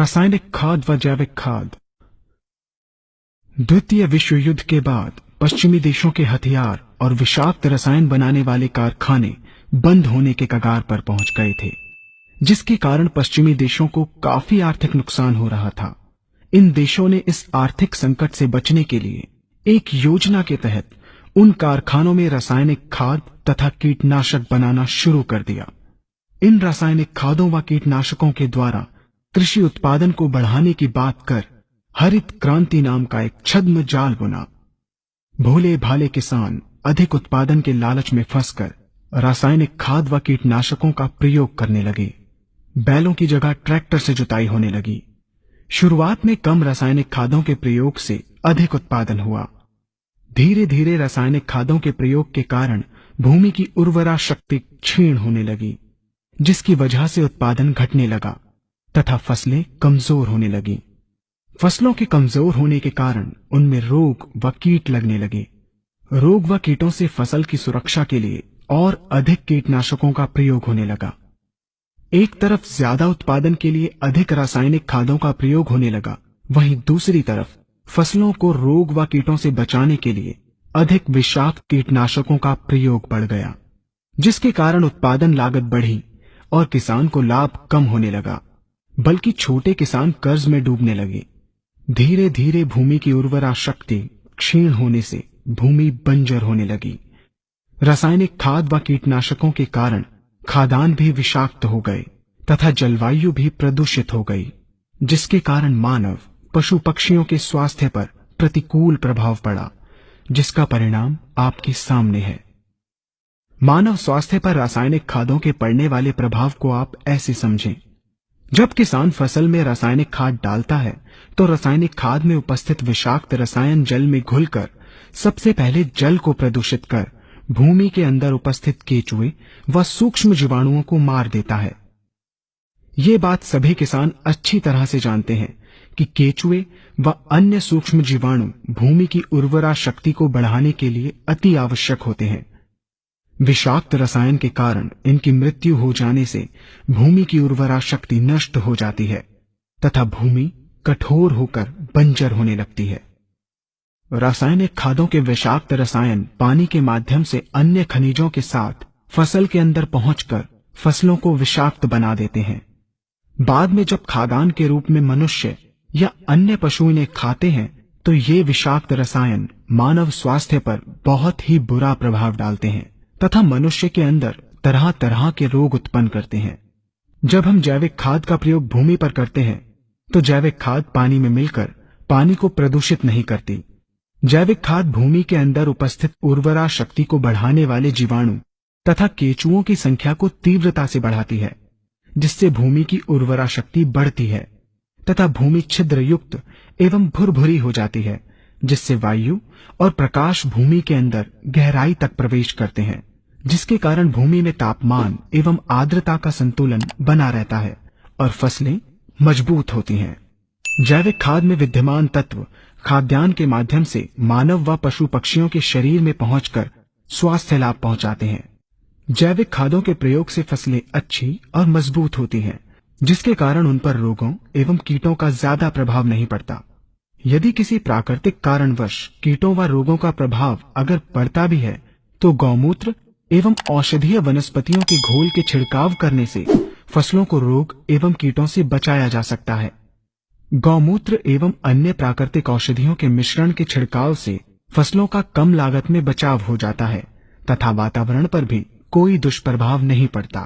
रासायनिक खाद व जैविक खाद। द्वितीय विश्व युद्ध के बाद पश्चिमी देशों के हथियार और विषाक्त रसायन बनाने वाले कारखाने बंद होने के कगार पर पहुंच गए थे, जिसके कारण पश्चिमी देशों को काफी आर्थिक नुकसान हो रहा था। इन देशों ने इस आर्थिक संकट से बचने के लिए एक योजना के तहत उन कारखानों में रासायनिक खाद तथा कीटनाशक बनाना शुरू कर दिया। इन रासायनिक खादों व कीटनाशकों के द्वारा कृषि उत्पादन को बढ़ाने की बात कर हरित क्रांति नाम का एक छद्म जाल बुना। भोले भाले किसान अधिक उत्पादन के लालच में फंसकर रासायनिक खाद व कीटनाशकों का प्रयोग करने लगे। बैलों की जगह ट्रैक्टर से जुताई होने लगी। शुरुआत में कम रासायनिक खादों के प्रयोग से अधिक उत्पादन हुआ। धीरे धीरे रासायनिक खादों के प्रयोग के कारण भूमि की उर्वरा शक्ति क्षीण होने लगी, जिसकी वजह से उत्पादन घटने लगा तथा फसलें कमजोर होने लगी। फसलों के कमजोर होने के कारण उनमें रोग व कीट लगने लगे। रोग व कीटों से फसल की सुरक्षा के लिए और अधिक कीटनाशकों का प्रयोग होने लगा। एक तरफ ज्यादा उत्पादन के लिए अधिक रासायनिक खादों का प्रयोग होने लगा, वहीं दूसरी तरफ फसलों को रोग व कीटों से बचाने के लिए अधिक विषाक्त कीटनाशकों का प्रयोग बढ़ गया, जिसके कारण उत्पादन लागत बढ़ी और किसान को लाभ कम होने लगा, बल्कि छोटे किसान कर्ज में डूबने लगे। धीरे धीरे भूमि की उर्वरा शक्ति क्षीण होने से भूमि बंजर होने लगी। रासायनिक खाद व कीटनाशकों के कारण खाद्यान्न भी विषाक्त हो गए तथा जलवायु भी प्रदूषित हो गई, जिसके कारण मानव पशु पक्षियों के स्वास्थ्य पर प्रतिकूल प्रभाव पड़ा, जिसका परिणाम आपके सामने है। मानव स्वास्थ्य पर रासायनिक खादों के पड़ने वाले प्रभाव को आप ऐसे समझें। जब किसान फसल में रासायनिक खाद डालता है तो रासायनिक खाद में उपस्थित विषाक्त रसायन जल में घुलकर सबसे पहले जल को प्रदूषित कर भूमि के अंदर उपस्थित केचुए व सूक्ष्म जीवाणुओं को मार देता है। ये बात सभी किसान अच्छी तरह से जानते हैं कि केचुए व अन्य सूक्ष्म जीवाणु भूमि की उर्वरा शक्ति को बढ़ाने के लिए अति आवश्यक होते हैं। विषाक्त रसायन के कारण इनकी मृत्यु हो जाने से भूमि की उर्वरा शक्ति नष्ट हो जाती है तथा भूमि कठोर होकर बंजर होने लगती है। रासायनिक खादों के विषाक्त रसायन पानी के माध्यम से अन्य खनिजों के साथ फसल के अंदर पहुंचकर फसलों को विषाक्त बना देते हैं। बाद में जब खाद्यान्न के रूप में मनुष्य या अन्य पशु इन्हें खाते हैं तो ये विषाक्त रसायन मानव स्वास्थ्य पर बहुत ही बुरा प्रभाव डालते हैं तथा मनुष्य के अंदर तरह तरह के रोग उत्पन्न करते हैं। जब हम जैविक खाद का प्रयोग भूमि पर करते हैं तो जैविक खाद पानी में मिलकर पानी को प्रदूषित नहीं करती। जैविक खाद भूमि के अंदर उपस्थित उर्वरा शक्ति को बढ़ाने वाले जीवाणु तथा केचुओं की संख्या को तीव्रता से बढ़ाती है, जिससे भूमि की उर्वरा शक्ति बढ़ती है तथा भूमि छिद्र युक्त एवं भुरभुरी हो जाती है, जिससे वायु और प्रकाश भूमि के अंदर गहराई तक प्रवेश करते हैं, जिसके कारण भूमि में तापमान एवं आर्द्रता का संतुलन बना रहता है और फसलें मजबूत होती हैं। जैविक खाद में विद्यमान तत्व खाद्यान्न के माध्यम से मानव व पशु पक्षियों के शरीर में पहुंचकर स्वास्थ्य लाभ पहुंचाते हैं। जैविक खादों के प्रयोग से फसलें अच्छी और मजबूत होती हैं, जिसके कारण उन पर रोगों एवं कीटों का ज्यादा प्रभाव नहीं पड़ता। यदि किसी प्राकृतिक कारणवश कीटों व रोगों का प्रभाव अगर पड़ता भी है तो गौमूत्र एवं औषधीय वनस्पतियों के घोल के छिड़काव करने से फसलों को रोग एवं कीटों से बचाया जा सकता है। गौमूत्र एवं अन्य प्राकृतिक औषधियों के मिश्रण के छिड़काव से फसलों का कम लागत में बचाव हो जाता है तथा वातावरण पर भी कोई दुष्प्रभाव नहीं पड़ता।